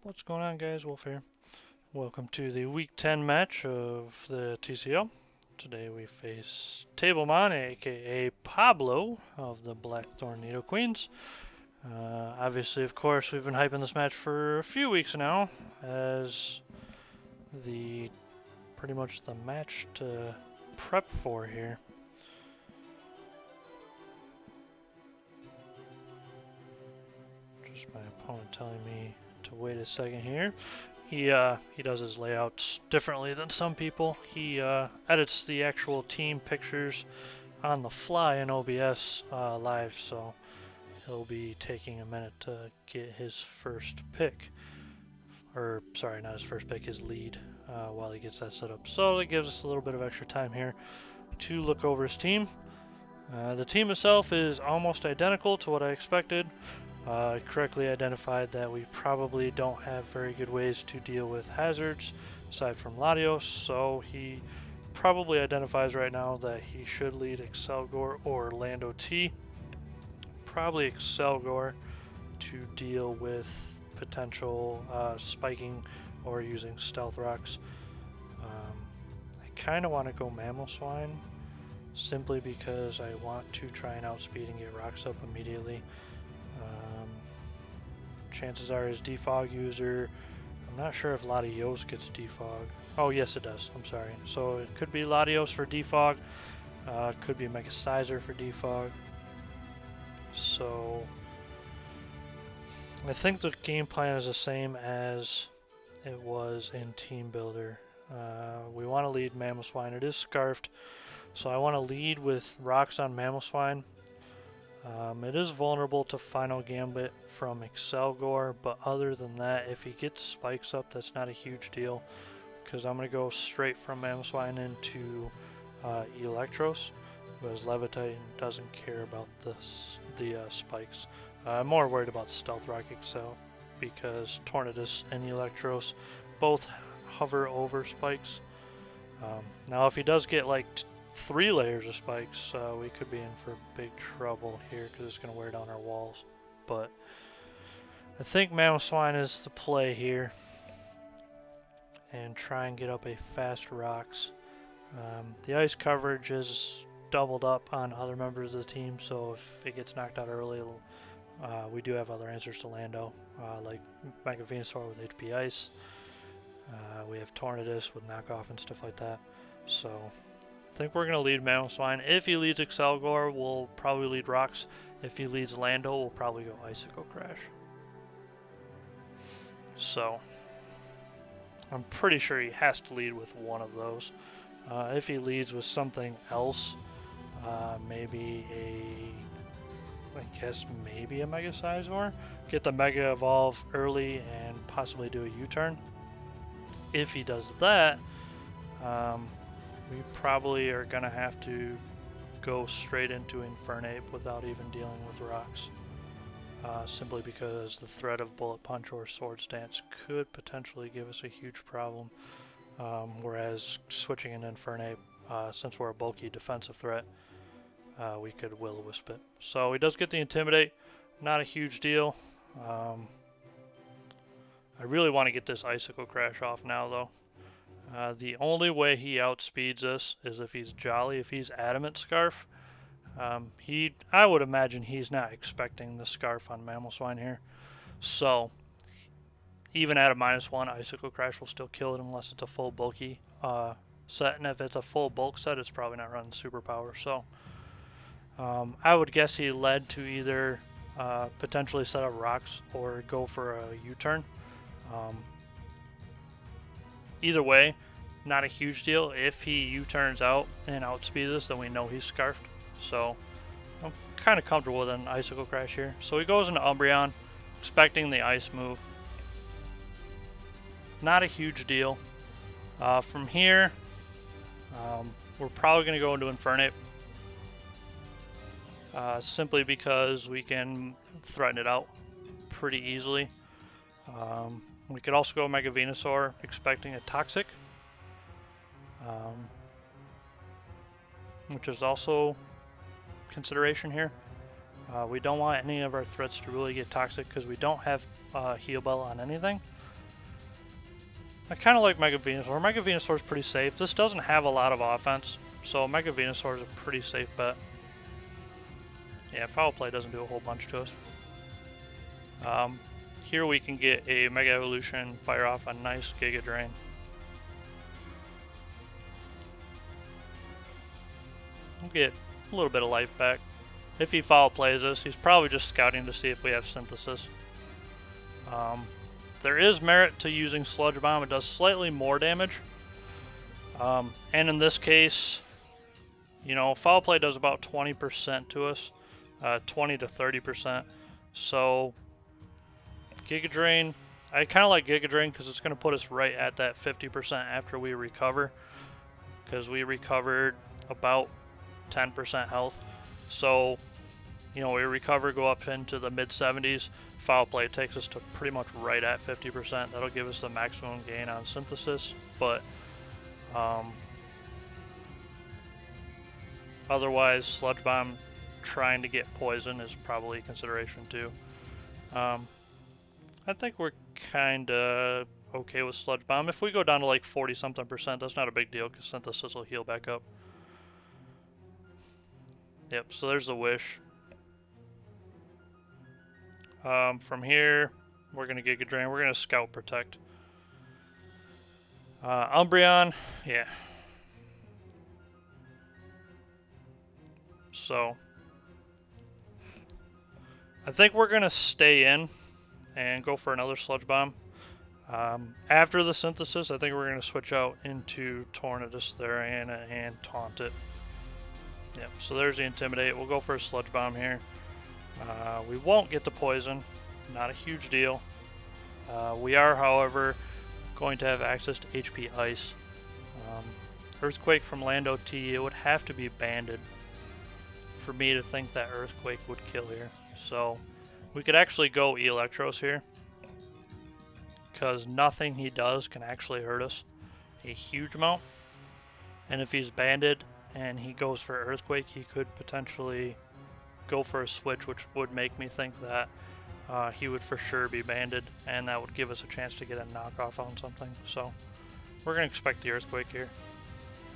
What's going on, guys? Wolf here. Welcome to the Week 10 match of the TCL. Today we face Tablemon, aka Pablo of the Blackthorn Nidoqueens. Obviously, of course, we've been hyping this match for a few weeks now as pretty much the match to prep for here. Just my opponent telling me to wait a second here. He does his layouts differently than some people. He edits the actual team pictures on the fly in OBS live, so he'll be taking a minute to get his first pick. Or, sorry, not his first pick, his lead, while he gets that set up. So it gives us a little bit of extra time here to look over his team. The team itself is almost identical to what I expected. Correctly identified that we probably don't have very good ways to deal with hazards aside from Latios, so he probably identifies right now that he should lead Excelgor or Lando T. Probably Excelgor to deal with potential spiking or using stealth rocks. I kind of want to go Mamoswine simply because I want to try and outspeed and get rocks up immediately. Chances are his defog user, I'm not sure if Latios gets defog. Oh yes it does, I'm sorry. So it could be Latios for defog, could be Mega Sizer for defog. So I think the game plan is the same as it was in Team Builder. We want to lead Mamoswine, it is scarfed, so I want to lead with rocks on Mamoswine. It is vulnerable to Final Gambit from Excelgor, but other than that, if he gets spikes up, that's not a huge deal, because I'm going to go straight from Mamoswine into Electros, whereas Levitate doesn't care about the spikes. I'm more worried about Stealth Rock Excel, because Tornadus and Electros both hover over spikes. Now if he does get like 3 layers of spikes, we could be in for big trouble here because it's going to wear down our walls. But I think Mamoswine is the play here, and try and get up a fast rocks. The ice coverage is doubled up on other members of the team, so if it gets knocked out early, we do have other answers to Lando, like Mega Venusaur with HP Ice. We have Tornadus with knockoff and stuff like that. So I think we're going to lead Mamoswine. If he leads Excelgor, we'll probably lead Rocks. If he leads Lando, we'll probably go Icicle Crash. So I'm pretty sure he has to lead with one of those. If he leads with something else, maybe maybe a Mega Sizor. Get the Mega Evolve early and possibly do a U-turn. If he does that, we probably are going to have to go straight into Infernape without even dealing with rocks. Simply because the threat of Bullet Punch or Swords Dance could potentially give us a huge problem. Whereas switching in Infernape, since we're a bulky defensive threat, we could Will-O-Wisp it. So he does get the Intimidate, not a huge deal. I really want to get this Icicle Crash off now though. The only way he outspeeds us is if he's Jolly. If he's Adamant Scarf, I would imagine he's not expecting the Scarf on Mamoswine here. So even at a -1, Icicle Crash will still kill it unless it's a full bulky set. And if it's a full bulk set, it's probably not running Superpower. So I would guess he led to either potentially set up rocks or go for a U-turn. Either way, not a huge deal. If he U-turns out and outspeeds us, then we know he's scarfed. So I'm kind of comfortable with an Icicle Crash here. So he goes into Umbreon, expecting the ice move. Not a huge deal. From here, we're probably going to go into Infernape. Simply because we can threaten it out pretty easily. We could also go Mega Venusaur, expecting a Toxic, which is also consideration here. We don't want any of our threats to really get Toxic because we don't have Heal Bell on anything. I kind of like Mega Venusaur. Mega Venusaur is pretty safe. This doesn't have a lot of offense, so Mega Venusaur is a pretty safe bet. Yeah, Foul Play doesn't do a whole bunch to us. Here we can get a Mega Evolution, fire off a nice Giga Drain. We'll get a little bit of life back. If he Foul Plays us, he's probably just scouting to see if we have Synthesis. There is merit to using Sludge Bomb. It does slightly more damage. And in this case, you know, Foul Play does about 20% to us. 20 to 30%. So, Giga Drain, I kind of like Giga Drain because it's going to put us right at that 50% after we recover. Because we recovered about 10% health. So, you know, we recover, go up into the mid 70s. Foul Play takes us to pretty much right at 50%. That'll give us the maximum gain on Synthesis. But, otherwise, Sludge Bomb trying to get poison is probably a consideration too. I think we're kind of okay with Sludge Bomb. If we go down to like 40 something percent, that's not a big deal because Synthesis will heal back up. Yep, so there's the Wish. From here, we're going to Giga Drain. We're going to Scout Protect. Umbreon, yeah. So, I think we're going to stay in and go for another Sludge Bomb. After the Synthesis, I think we're going to switch out into Tornadus there and Taunt it. Yep, so there's the Intimidate. We'll go for a Sludge Bomb here. We won't get the Poison. Not a huge deal. We are, however, going to have access to HP Ice. Earthquake from Lando T, it would have to be banded for me to think that Earthquake would kill here. So we could actually go Electros here, because nothing he does can actually hurt us a huge amount. And if he's banded and he goes for Earthquake, he could potentially go for a switch, which would make me think that he would for sure be banded, and that would give us a chance to get a knockoff on something. So we're going to expect the Earthquake here.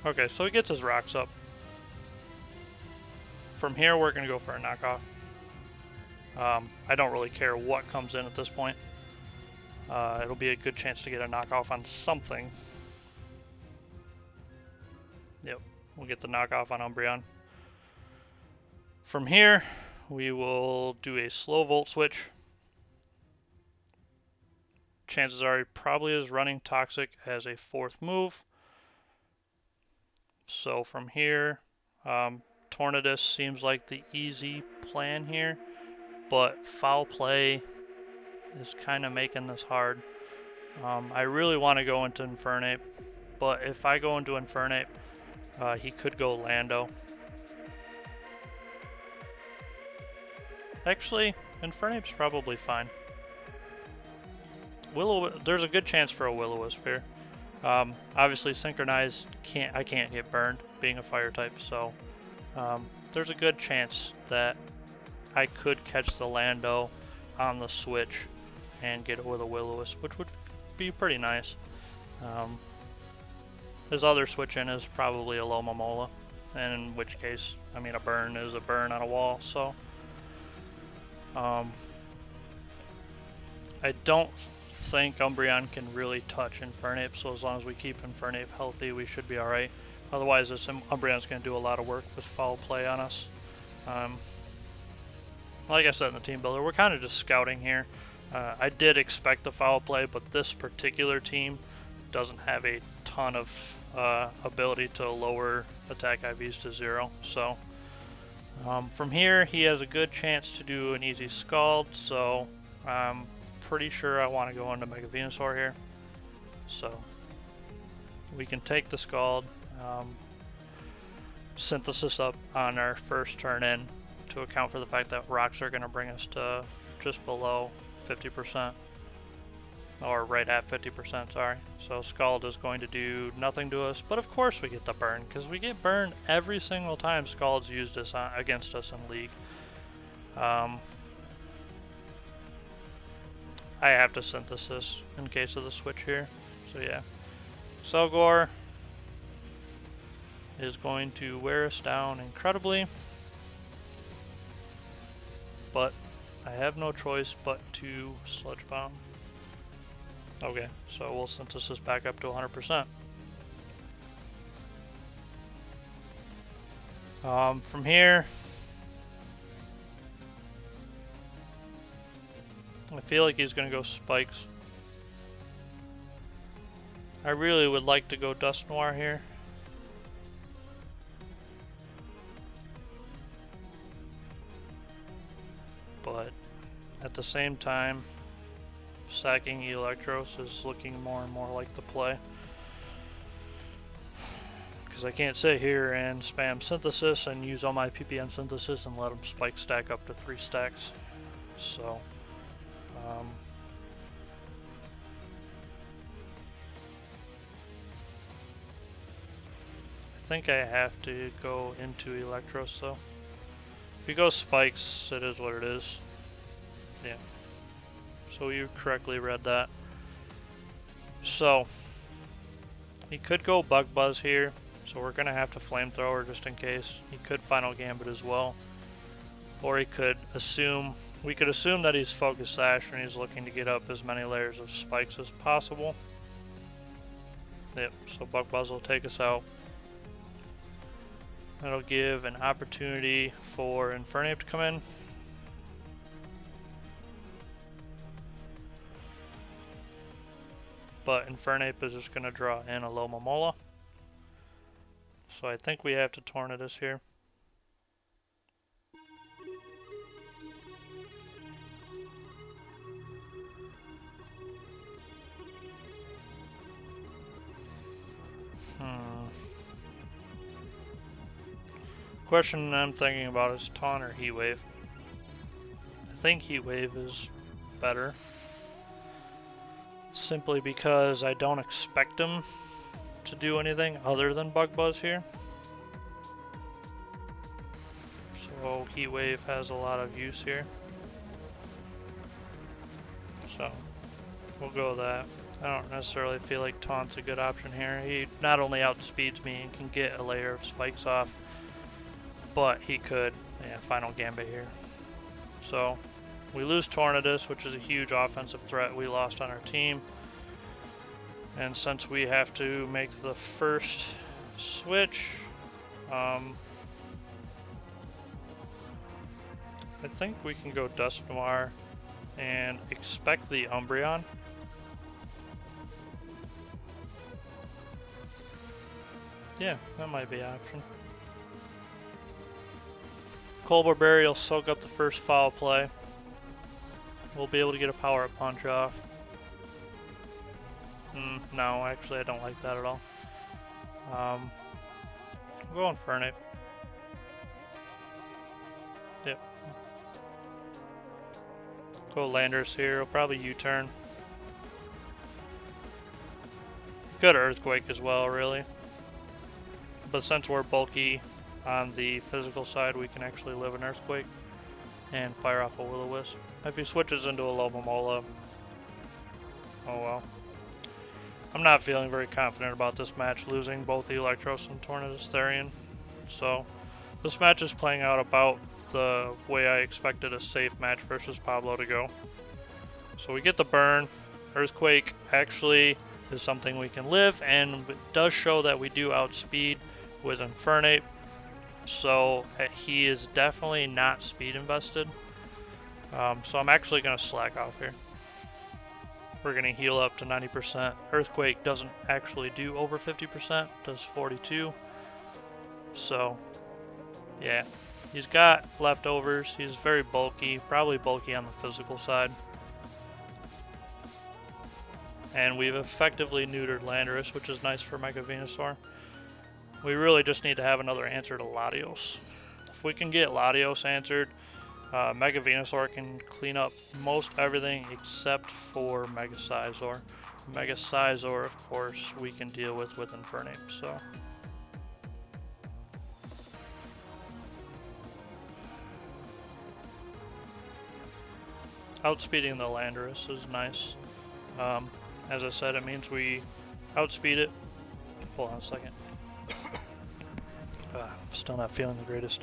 Okay, so he gets his rocks up. From here, we're going to go for a knockoff. I don't really care what comes in at this point. It'll be a good chance to get a knockoff on something. Yep, we'll get the knockoff on Umbreon. From here, we will do a slow Volt Switch. Chances are he probably is running Toxic as a fourth move. So from here, Tornadus seems like the easy plan here, but Foul Play is kind of making this hard. I really want to go into Infernape, but if I go into Infernape, he could go Lando. Actually, Infernape's probably fine. There's a good chance for a Will-O-Wisp here. Obviously, Synchronized I can't get burned being a fire type, so there's a good chance that I could catch the Lando on the switch and get it with a Will-O-Wisp, which would be pretty nice. His other switch in is probably a Lomomola, and in which case, I mean, a burn is a burn on a wall, so I don't think Umbreon can really touch Infernape, so as long as we keep Infernape healthy, we should be alright. Otherwise, this Umbreon's going to do a lot of work with Foul Play on us. Like I said in the team builder, we're kind of just scouting here. I did expect the Foul Play, but this particular team doesn't have a ton of ability to lower attack IVs to 0. So from here, he has a good chance to do an easy Scald, so I'm pretty sure I want to go into Mega Venusaur here. So we can take the Scald, Synthesis up on our first turn in to account for the fact that rocks are going to bring us to just below 50%, or right at 50%, sorry. So Scald is going to do nothing to us, but of course we get the burn, because we get burned every single time Scald's used against us in League. I have to Synthesis in case of the switch here, So yeah, Selgor is going to wear us down incredibly, but I have no choice but to Sludge Bomb. Okay, so we'll Synthesis back up to 100%. From here, I feel like he's going to go Spikes. I really would like to go Dust Noir here. But at the same time, sacking Electros is looking more and more like the play. Because I can't sit here and spam Synthesis and use all my PPM Synthesis and let him Spike stack up to 3 stacks. So, I think I have to go into Electros though. If he goes Spikes, it is what it is. Yeah. So you correctly read that. So, he could go Bug Buzz here, so we're going to have to Flamethrower just in case. He could Final Gambit as well. Or he could assume, we could assume that he's Focus Sash and he's looking to get up as many layers of spikes as possible. Yep, so Bug Buzz will take us out. That'll give an opportunity for Infernape to come in. But Infernape is just going to draw in a Lomomola. So I think we have to Tornadus here. Question I'm thinking about is Taunt or Heat Wave. I think Heat Wave is better. Simply because I don't expect him to do anything other than Bug Buzz here. So Heat Wave has a lot of use here. So we'll go with that. I don't necessarily feel like Taunt's a good option here. He not only outspeeds me and can get a layer of spikes off, but he could, Final Gambit here. So we lose Tornadus, which is a huge offensive threat we lost on our team. And since we have to make the first switch, I think we can go Dust Noir and expect the Umbreon. Yeah, that might be an option. Colbur Berry will soak up the first foul play. We'll be able to get a power-up punch off. No, actually I don't like that at all. We'll go Infernape. Yep. Go Landers here, we'll probably U-turn. Good Earthquake as well, really. But since we're bulky on the physical side, we can actually live an Earthquake and fire off a Will-O-Wisp. If he switches into a Lomomola, oh well. I'm not feeling very confident about this match, losing both the Electros and Tornadus Therian. So this match is playing out about the way I expected a safe match versus Pablo to go. So we get the burn. Earthquake actually is something we can live, and it does show that we do outspeed with Infernape. So he is definitely not speed invested. So I'm actually going to slack off here. We're going to heal up to 90%. Earthquake doesn't actually do over 50%, does 42. So, yeah. He's got leftovers. He's very bulky, probably bulky on the physical side. And we've effectively neutered Landorus, which is nice for Mega Venusaur. We really just need to have another answer to Latios. If we can get Latios answered, Mega Venusaur can clean up most everything except for Mega Scizor. Mega Scizor, of course, we can deal with Infernape, so. Outspeeding the Landorus is nice. As I said, it means we outspeed it. Hold on a second. Still not feeling the greatest.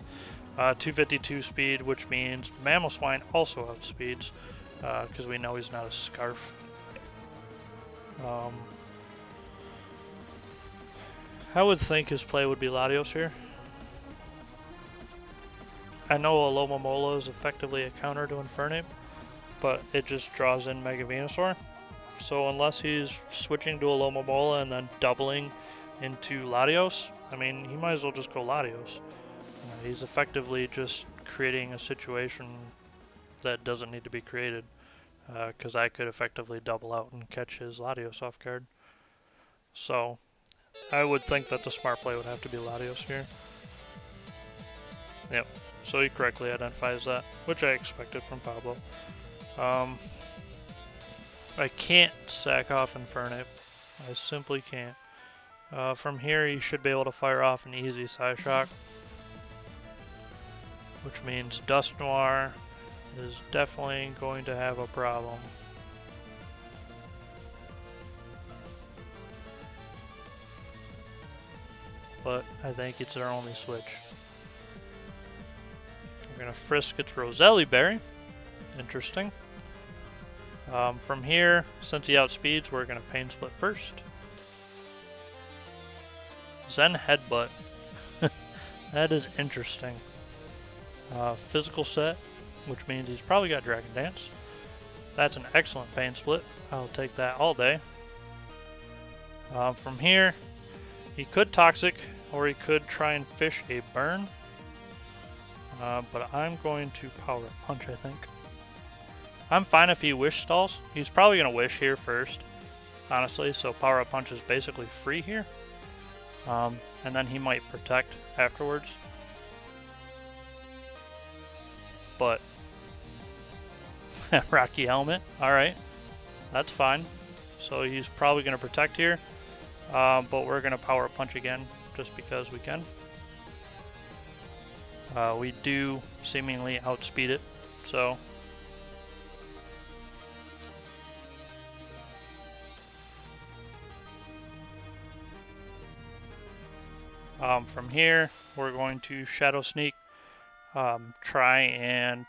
252 speed, which means Mamoswine also outspeeds, because we know he's not a Scarf. I would think his play would be Latios here. I know Alomomola is effectively a counter to Infernape, but it just draws in Mega Venusaur. So unless he's switching to Alomomola and then doubling into Latios, I mean, he might as well just go Latios. He's effectively just creating a situation that doesn't need to be created, because I could effectively double out and catch his Latios off guard. So I would think that the smart play would have to be Latios here. Yep, so he correctly identifies that, which I expected from Pablo. I can't sack off Infernape. I simply can't. From here, he should be able to fire off an easy Psyshock, which means Dusknoir is definitely going to have a problem. But I think it's our only switch. We're going to Frisk its Roselli Berry. Interesting. From here, since he outspeeds, we're going to Pain Split first. Zen Headbutt. That is interesting. Physical set, which means he's probably got Dragon Dance. That's an excellent Pain Split. I'll take that all day. From here, he could Toxic, or he could try and fish a Burn. But I'm going to Power Punch, I think. I'm fine if he Wish stalls. He's probably going to Wish here first, honestly, so Power Up Punch is basically free here. And then he might Protect afterwards. But Rocky Helmet, alright, that's fine. So he's probably going to Protect here, but we're going to Power Punch again, just because we can. We do seemingly outspeed it, so... From here, we're going to Shadow Sneak, try and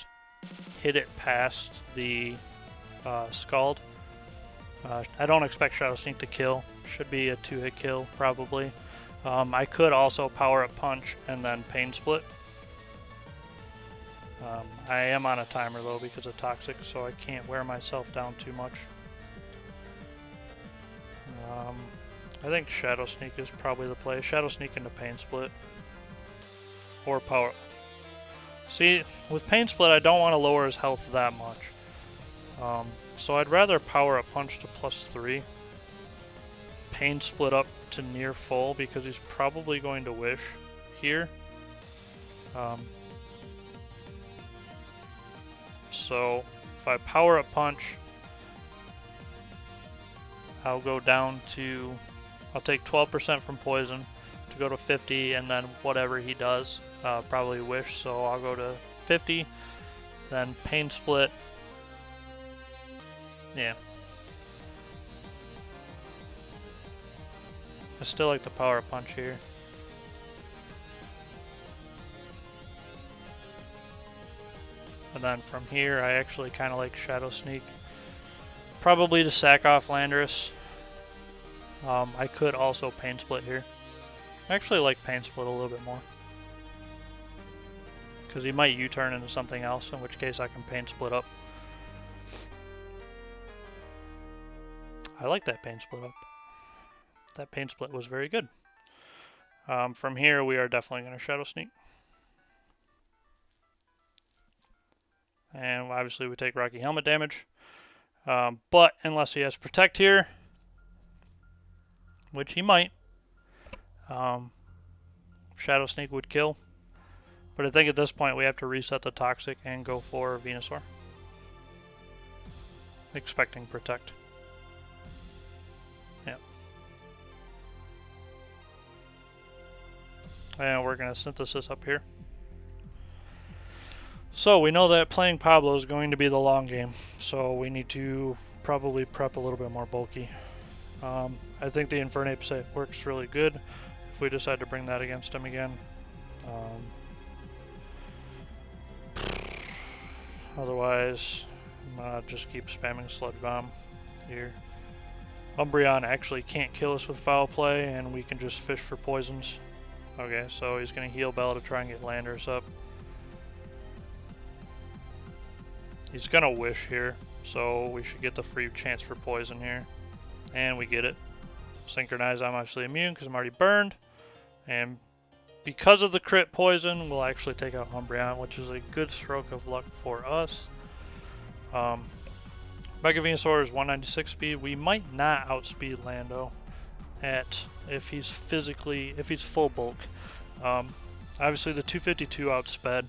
hit it past the Scald. I don't expect Shadow Sneak to kill. Should be a 2-hit kill, probably. I could also Power Up Punch and then Pain Split. I am on a timer though because of Toxic, so I can't wear myself down too much. I think Shadow Sneak is probably the play. Shadow Sneak into Pain Split. Or Power... See, with Pain Split I don't want to lower his health that much. So I'd rather Power Up Punch to +3. Pain Split up to near full because he's probably going to Wish here. So if I Power Up Punch, I'll go down to... I'll take 12% from Poison to go to 50, and then whatever he does, probably Wish, so I'll go to 50, then Pain Split. Yeah. I still like the Power Punch here. And then from here, I actually kind of like Shadow Sneak. Probably to sack off Landorus. I could also Pain Split here. I actually like Pain Split a little bit more. Because he might U-turn into something else, in which case I can Pain Split up. I like that Pain Split up. That Pain Split was very good. From here, we are definitely going to Shadow Sneak. And obviously we take Rocky Helmet damage. But unless he has Protect here, which he might, Shadow Sneak would kill. But I think at this point we have to reset the Toxic and go for Venusaur. Expecting Protect. Yeah. And we're going to Synthesis up here. So we know that playing Pablo is going to be the long game. So we need to probably prep a little bit more bulky. I think the Infernape set works really good if we decide to bring that against him again. Otherwise, just keep spamming Sludge Bomb here. Umbreon actually can't kill us with Foul Play, and we can just fish for poisons. Okay, so he's going to heal Bell to try and get Landers up. He's going to Wish here, so we should get the free chance for poison here. And we get it. Synchronize, I'm actually immune because I'm already burned. And because of the crit poison, we'll actually take out Umbreon, which is a good stroke of luck for us. Mega Venusaur is 196 speed. We might not outspeed Lando if he's full bulk. Obviously the 252 outsped,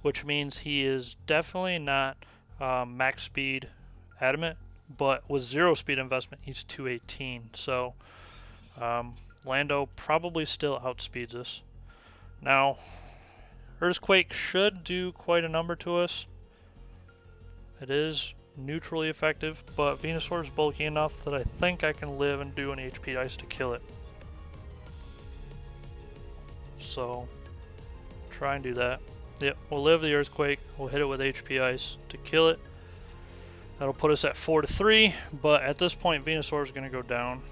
which means he is definitely not max speed adamant, but with 0 speed investment he's 218. So Lando probably still outspeeds us. Now Earthquake should do quite a number to us. It is neutrally effective, but Venusaur is bulky enough that I think I can live and do an HP Ice to kill it. So, try and do that. Yep, we'll live the Earthquake, we'll hit it with HP Ice to kill it. That'll put us at 4-3, but at this point Venusaur is going to go down.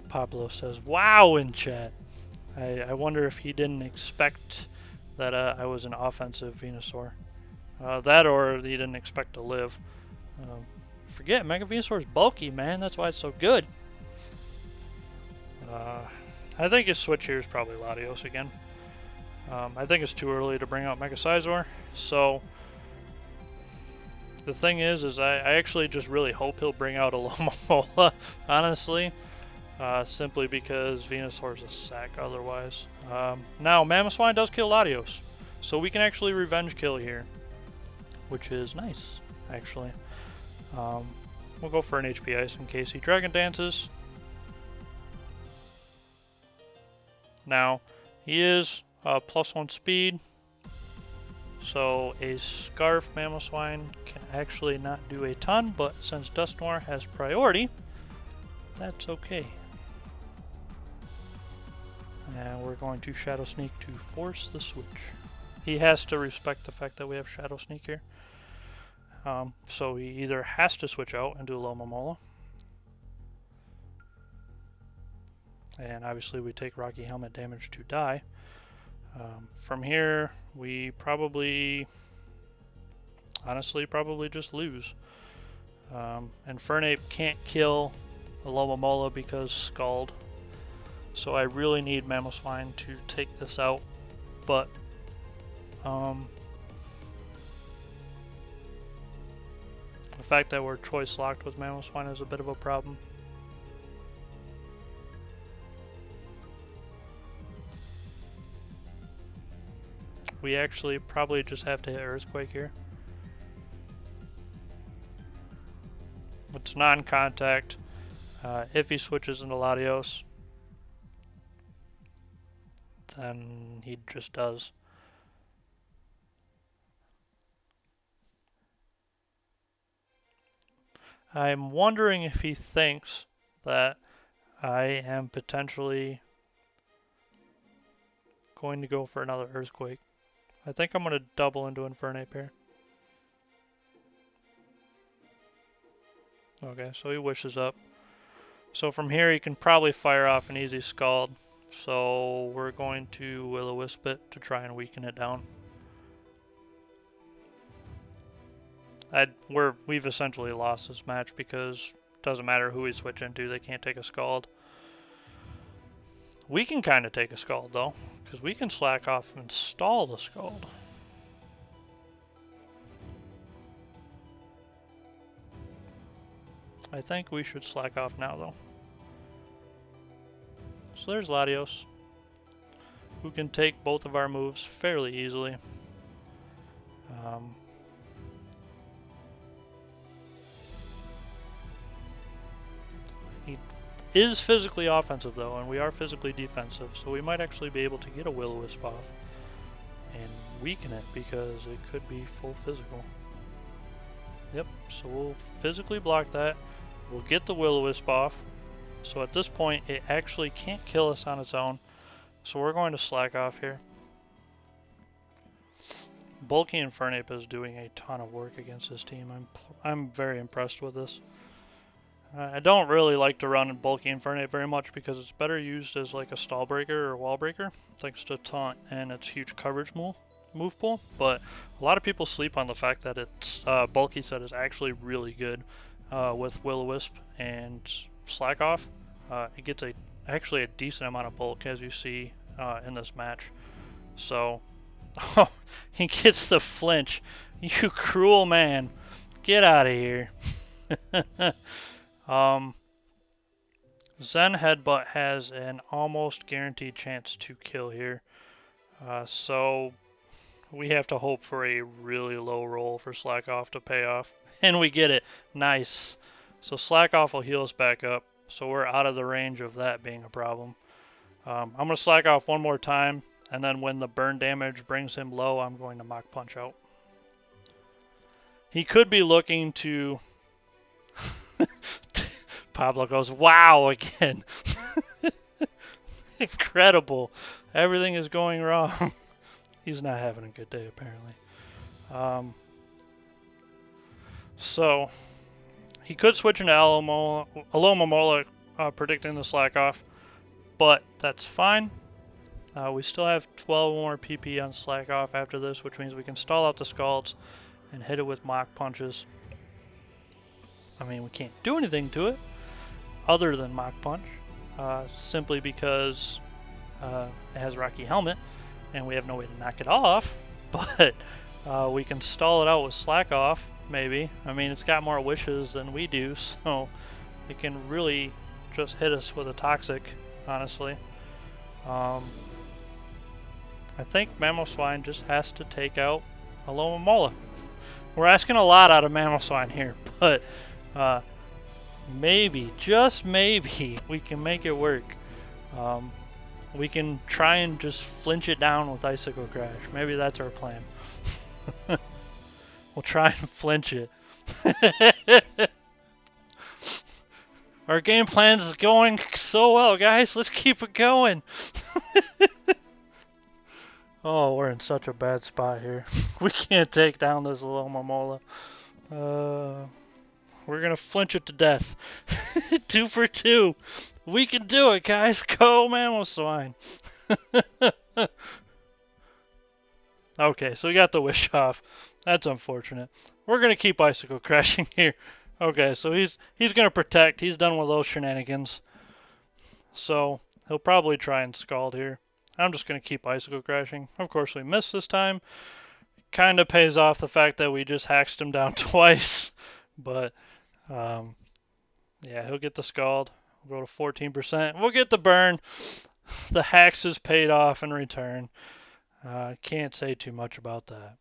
Pablo says, "Wow!" in chat. I wonder if he didn't expect that I was an offensive Venusaur. That or he didn't expect to live. Forget, Mega Venusaur is bulky, man. That's why it's so good. I think his switch here is probably Latios again. I think it's too early to bring out Mega Scizor. So the thing is I actually just really hope he'll bring out a Lomomola, honestly. Simply because Venusaur's a sack otherwise. Now, Mamoswine does kill Latios, so we can actually revenge kill here, which is nice, actually. We'll go for an HP Ice in case he Dragon Dances. Now, he is +1 speed, so a Scarf Mamoswine can actually not do a ton, but since Dusknoir has priority, that's okay. And we're going to Shadow Sneak to force the switch. He has to respect the fact that we have Shadow Sneak here. So he either has to switch out and do Lomomola. And obviously we take Rocky Helmet damage to die. From here, we honestly probably just lose. Infernape can't kill the Lomomola because Scald. So I really need Mamoswine to take this out, but the fact that we're choice locked with Mamoswine is a bit of a problem. We actually probably just have to hit Earthquake here. It's non-contact. If he switches into Latios, then he just does. I'm wondering if he thinks that I am potentially going to go for another Earthquake. I think I'm going to double into Infernape here. Okay, so he wishes up. So from here he can probably fire off an easy Scald. So we're going to Will-O-Wisp it to try and weaken it down. We've essentially lost this match because it doesn't matter who we switch into, they can't take a Scald. We can kind of take a Scald though, because we can slack off and stall the Scald. I think we should slack off now though. So there's Latios, who can take both of our moves fairly easily. He is physically offensive though, and we are physically defensive, so we might actually be able to get a Will-O-Wisp off and weaken it because it could be full physical. Yep, so we'll physically block that. We'll get the Will-O-Wisp off. So at this point, it actually can't kill us on its own. So we're going to slack off here. Bulky Infernape is doing a ton of work against this team. I'm very impressed with this. I don't really like to run Bulky Infernape very much because it's better used as like a stall breaker or wall breaker, thanks to taunt and its huge coverage move pool. But a lot of people sleep on the fact that its bulky set is actually really good with Will-O-Wisp and Slack Off. It gets actually a decent amount of bulk, as you see in this match. So, oh, he gets the flinch. You cruel man. Get out of here. Zen Headbutt has an almost guaranteed chance to kill here. So we have to hope for a really low roll for Slack Off to pay off. And we get it. Nice. So Slack Off will heal us back up. So we're out of the range of that being a problem. I'm going to Slack Off one more time. And then when the burn damage brings him low, I'm going to Mach Punch out. He could be looking to... Pablo goes, wow, again. Incredible. Everything is going wrong. He's not having a good day, apparently. So, he could switch into Alomomola, predicting the Slack Off, but that's fine. We still have 12 more PP on Slack Off after this, which means we can stall out the Scalds and hit it with Mach Punches. I mean, we can't do anything to it other than Mach Punch, simply because it has Rocky Helmet and we have no way to knock it off, but we can stall it out with Slack Off, maybe. I mean, it's got more wishes than we do, so it can really just hit us with a Toxic, honestly. I think Mamoswine just has to take out Alomomola. We're asking a lot out of Mamoswine here, but maybe, just maybe, we can make it work. We can try and just flinch it down with Icicle Crash. Maybe that's our plan. We'll try and flinch it. Our game plan is going so well, guys. Let's keep it going. Oh, we're in such a bad spot here. We can't take down this Alomomola. We're gonna flinch it to death. 2 for 2. We can do it, guys. Go, Mamoswine. Okay, so we got the wish off. That's unfortunate. We're gonna keep Icicle Crashing here. Okay, so he's gonna protect. He's done with those shenanigans. So he'll probably try and Scald here. I'm just gonna keep Icicle Crashing. Of course, we missed this time. Kind of pays off the fact that we just haxed him down twice, but yeah, he'll get the Scald. We'll go to 14%. We'll get the burn. The Hax is paid off in return. Can't say too much about that.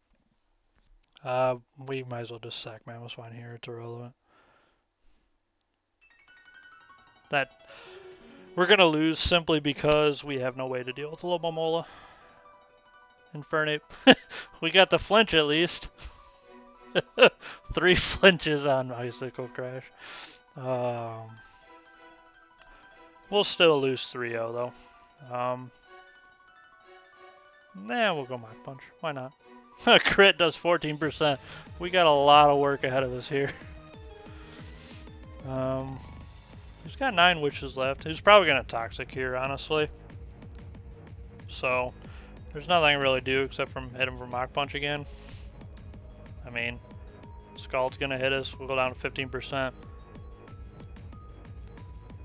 We might as well just sack Mamoswine here. It's irrelevant. We're going to lose simply because we have no way to deal with Alomomola. Infernape. We got the flinch at least. 3 flinches on Icicle Crash. We'll still lose 3-0 though. Nah, we'll go Mach Punch. Why not? Crit does 14%. We got a lot of work ahead of us here. He's got 9 wishes left. He's probably going to Toxic here, honestly. So, there's nothing I can really do except for hit him for Mach Punch again. I mean, Scald's going to hit us. We'll go down to 15%.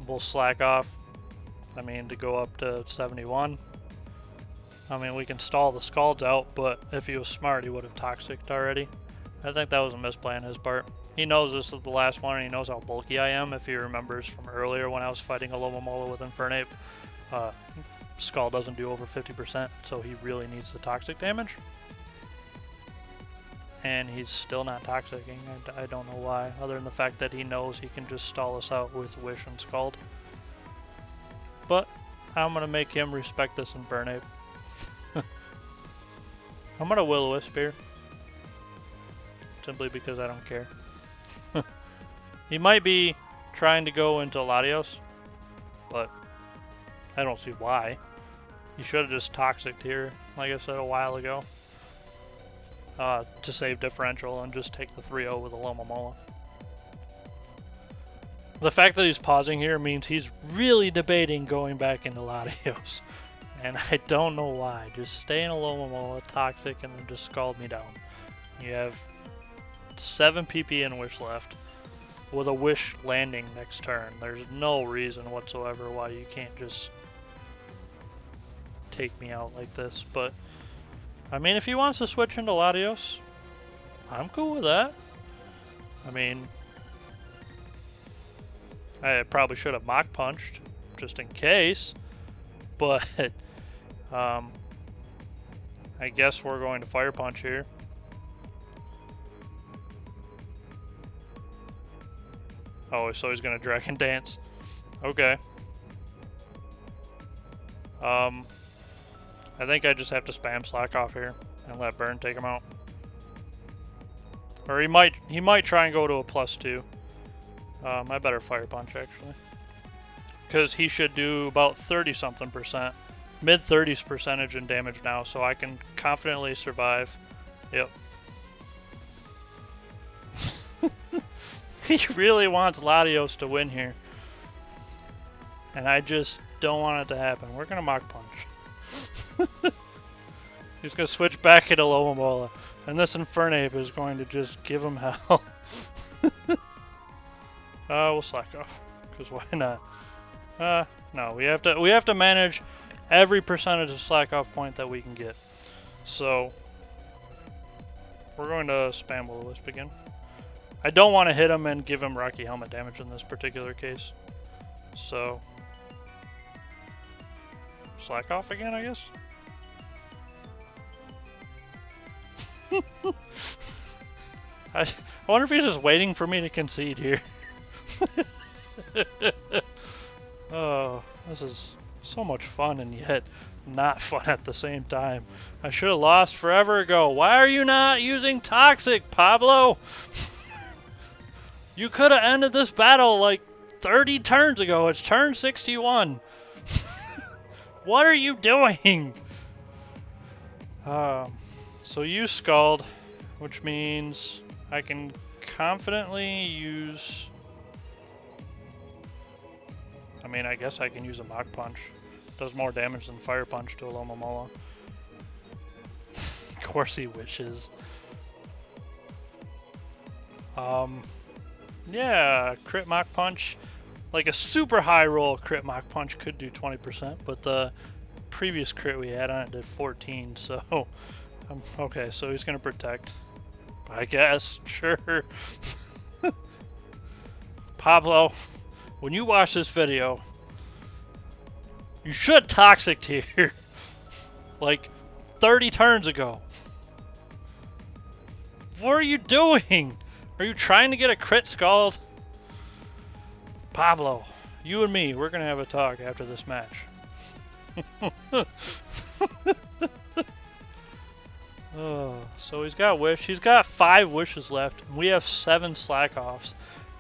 We'll Slack Off. I mean, to go up to 71. I mean, we can stall the Scalds out, but if he was smart, he would have Toxic'd already. I think that was a misplay on his part. He knows this is the last one, and he knows how bulky I am. If he remembers from earlier when I was fighting Alomomola with Infernape, Scald doesn't do over 50%, so he really needs the Toxic damage. And he's still not Toxicing. I don't know why, other than the fact that he knows he can just stall us out with Wish and Scald. But I'm going to make him respect this Infernape. I'm gonna Will-O-Wisp here. Simply because I don't care. He might be trying to go into Latios, but I don't see why. He should have just Toxic'd here, like I said a while ago, to save differential and just take the 3-0 with a Lomomola. The fact that he's pausing here means he's really debating going back into Latios. And I don't know why. Just stay in a Lomomola, Toxic, and then just Scald me down. You have 7 PP and Wish left, with a Wish landing next turn. There's no reason whatsoever why you can't just take me out like this. But, I mean, if he wants to switch into Latios, I'm cool with that. I mean, I probably should have Mach Punched, just in case. But, I guess we're going to Fire Punch here. Oh, so he's gonna Dragon Dance. Okay. I think I just have to spam Slack Off here and let Burn take him out. Or he might try and go to a +2. I better Fire Punch actually, because he should do about 30-something%, mid-30s percentage in damage now, so I can confidently survive. Yep. He really wants Latios to win here. And I just don't want it to happen. We're going to Mach Punch. He's going to switch back into Lomomola. And this Infernape is going to just give him hell. We'll Slack Off. Because why not? No, we have to manage every percentage of Slack Off point that we can get. So, we're going to spam Will-O-Wisp again. I don't want to hit him and give him Rocky Helmet damage in this particular case. So, Slack Off again, I guess? I wonder if he's just waiting for me to concede here. Oh, this is so much fun and yet not fun at the same time. I should have lost forever ago. Why are you not using Toxic, Pablo? You could have ended this battle like 30 turns ago. It's turn 61. What are you doing? So you Scald, which means I can confidently use... I mean, I guess I can use a Mach Punch. Does more damage than Fire Punch to a Lomomola. Of course he wishes. Yeah, crit Mach Punch. Like a super high roll crit Mach Punch could do 20%, but the previous crit we had on it did 14, so... okay, so he's gonna protect. I guess, sure. Pablo, when you watch this video, you should Toxic here. Like 30 turns ago. What are you doing? Are you trying to get a crit Scald? Pablo, you and me, we're gonna have a talk after this match. Oh, so he's got Wish. He's got 5 Wishes left. We have 7 Slack Offs.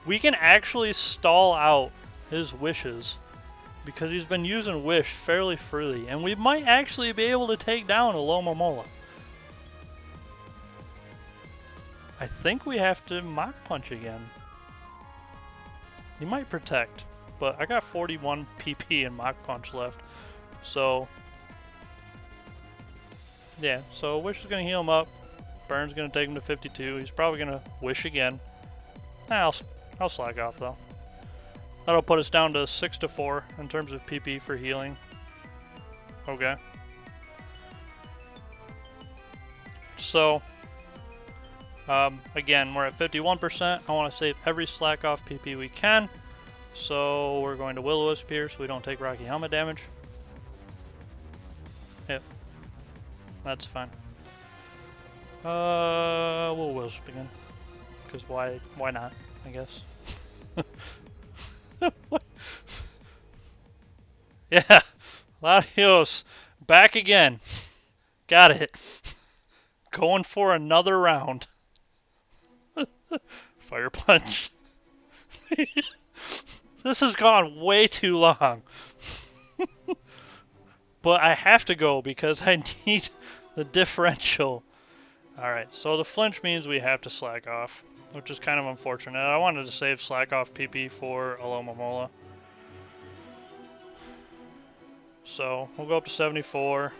We can actually stall out his Wishes because he's been using Wish fairly freely, and we might actually be able to take down a Lomomola. I think we have to Mach Punch again. He might protect, but I got 41 PP and Mach Punch left, so yeah. So Wish is gonna heal him up. Burn's gonna take him to 52. He's probably gonna Wish again. I'll Slack Off though. That'll put us down to 6-4 in terms of PP for healing. Okay. So, again, we're at 51%. I want to save every Slack Off PP we can. So we're going to Will-O-Wisp here so we don't take Rocky Helmet damage. Yep. That's fine. We'll Will-O-Wisp again. Because why not, I guess. Yeah, Latios, back again. Got it. Going for another round. Fire Punch. This has gone way too long. But I have to go because I need the differential. Alright, so the flinch means we have to slack off, which is kind of unfortunate. I wanted to save slack off PP for Alomomola. So we'll go up to 74.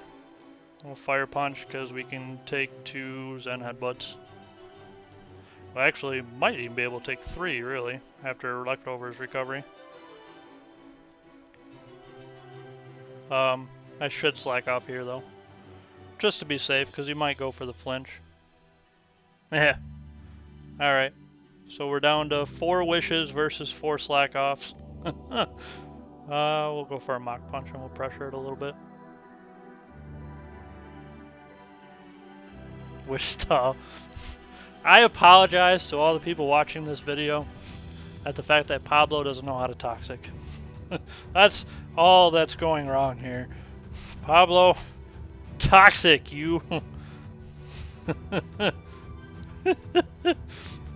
We'll Fire Punch because we can take 2 Zen Headbutts. Well, actually, might even be able to take 3, really, after Leftovers recovery. I should slack off here, though. Just to be safe, because he might go for the flinch. Yeah. Alright. So we're down to 4 wishes versus 4 slack offs. We'll go for a Mach Punch and we'll pressure it a little bit. Wish stall. I apologize to all the people watching this video at the fact that Pablo doesn't know how to toxic. That's all that's going wrong here. Pablo, toxic, you.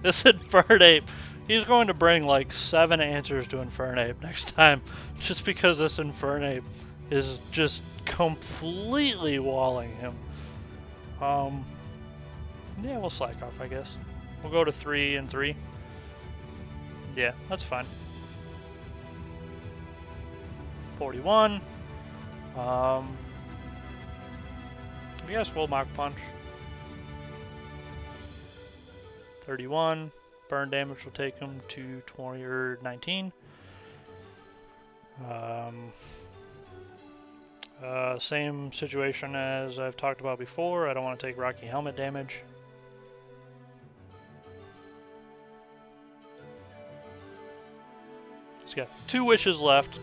This Infernape, he's going to bring like 7 answers to Infernape next time, just because this Infernape is just completely walling him. Yeah, we'll slack off, I guess. We'll go to 3 and 3. Yeah, that's fine. 41. I guess we'll Mach Punch. 31. Burn damage will take him to 20 or 19. Same situation as I've talked about before. I don't want to take Rocky Helmet damage. He's got 2 wishes left.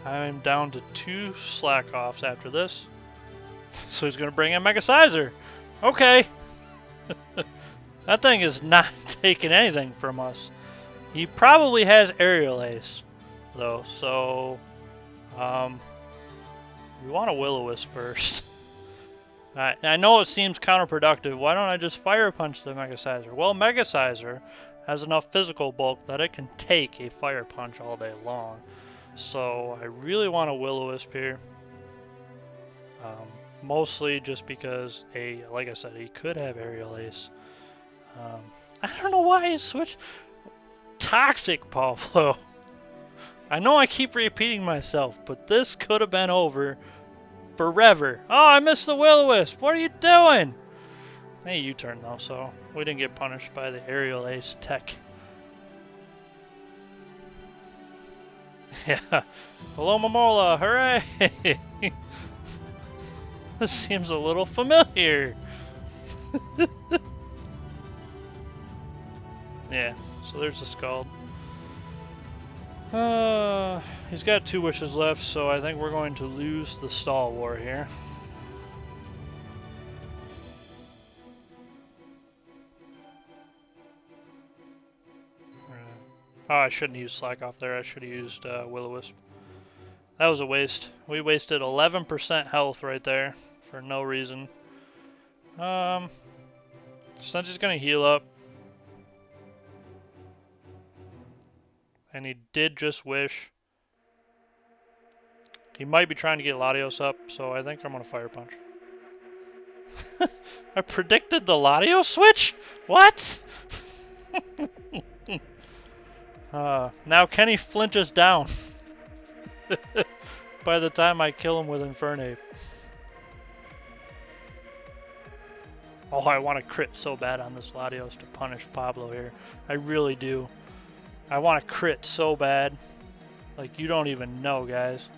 I'm down to 2 slack offs after this. So he's going to bring in Mega Sizer. Okay. That thing is not taking anything from us. He probably has Aerial Ace, though, so we want a Will-O-Wisp first. I know it seems counterproductive. Why don't I just Fire Punch the Mega Sizer? Well, Mega Sizer has enough physical bulk that it can take a Fire Punch all day long. So I really want a Will-O-Wisp here. Mostly just because, like I said, he could have Aerial Ace. I don't know why he switched. Toxic, Pablo. I know I keep repeating myself, but this could have been over forever. Oh, I missed the Will-O-Wisp. What are you doing? Hey, U-turn though, so we didn't get punished by the Aerial Ace tech. Yeah. Hello, Momola. Hooray! This seems a little familiar. Yeah, so there's the Scald. He's got 2 wishes left, so I think we're going to lose the stall war here. Oh, I shouldn't use Slack Off there. I should have used Will-O-Wisp. That was a waste. We wasted 11% health right there for no reason. Stunty's gonna heal up. And he did just wish. He might be trying to get Latios up, so I think I'm gonna Fire Punch. I predicted the Latios switch? What? Now Kenny flinches down by the time I kill him with Infernape. Oh, I want to crit so bad on this Latios to punish Pablo here. I really do. I want to crit so bad. Like, you don't even know, guys.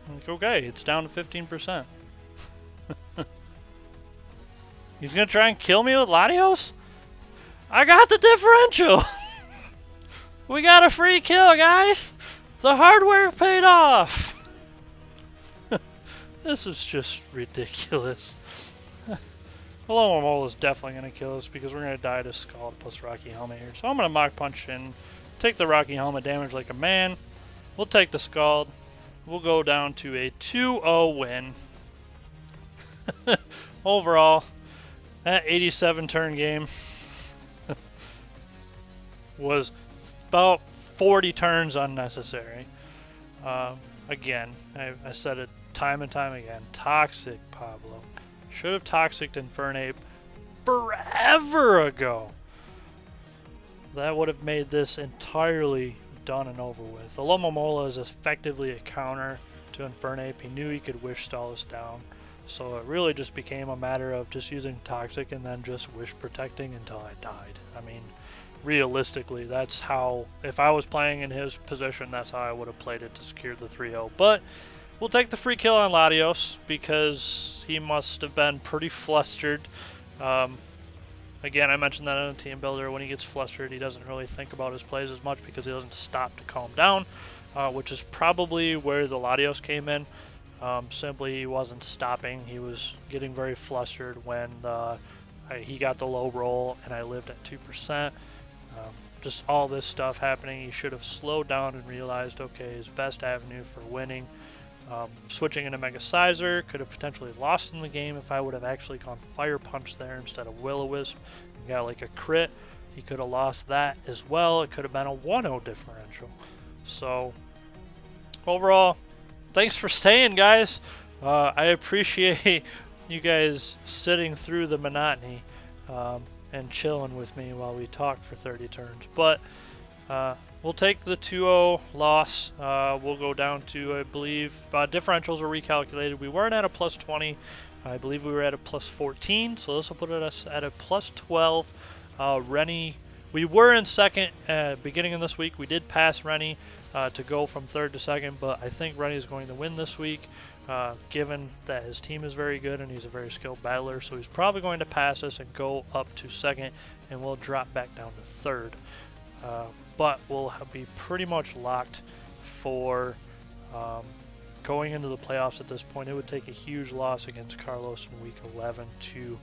Like, okay, it's down to 15%. He's going to try and kill me with Latios? I got the differential! We got a free kill, guys! The hard work paid off! This is just ridiculous. Hello, Mole is definitely going to kill us because we're going to die to Scald plus Rocky Helmet here. So I'm going to Mach Punch and take the Rocky Helmet damage like a man. We'll take the Scald. we'll go down to a 2-0 win. Overall, that 87 turn game was about 40 turns unnecessary. Again, I said it time and time again. Toxic Pablo. Should have toxicked Infernape forever ago. That would have made this entirely done and over with. The Alomomola is effectively a counter to Infernape. He knew he could Wish Stall us down. So it really just became a matter of just using Toxic and then just Wish Protecting until I died. I mean, realistically, that's how, if I was playing in his position, that's how I would have played it to secure the 3-0. But we'll take the free kill on Latios because he must have been pretty flustered. Again, I mentioned that in a team builder. When he gets flustered, he doesn't really think about his plays as much because he doesn't stop to calm down, which is probably where the Latios came in. Simply, he wasn't stopping. He was getting very flustered when he got the low roll and I lived at 2%. Just all this stuff happening. He should have slowed down and realized, okay, his best avenue for winning. Switching into Mega Sizer could have potentially lost in the game if I would have actually gone Fire Punch there instead of Will-O-Wisp and got like a crit. He could have lost that as well. It could have been a 1-0 differential. So overall, thanks for staying, guys. I appreciate you guys sitting through the monotony and chilling with me while we talk for 30 turns. But we'll take the 2-0 loss. We'll go down to, I believe, differentials were recalculated. We weren't at a plus 20. I believe we were at a plus 14. So this will put us at a plus 12. Rennie, we were in second beginning of this week. We did pass Rennie to go from third to second, but I think Rennie is going to win this week, given that his team is very good and he's a very skilled battler. So he's probably going to pass us and go up to second, and we'll drop back down to third. But we'll be pretty much locked for going into the playoffs at this point. It would take a huge loss against Carlos in week 11 to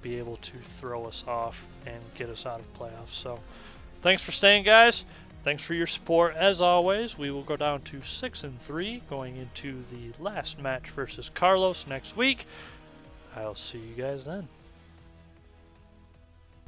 be able to throw us off and get us out of playoffs. So thanks for staying, guys. Thanks for your support. As always, we will go down to 6-3 going into the last match versus Carlos next week. I'll see you guys then.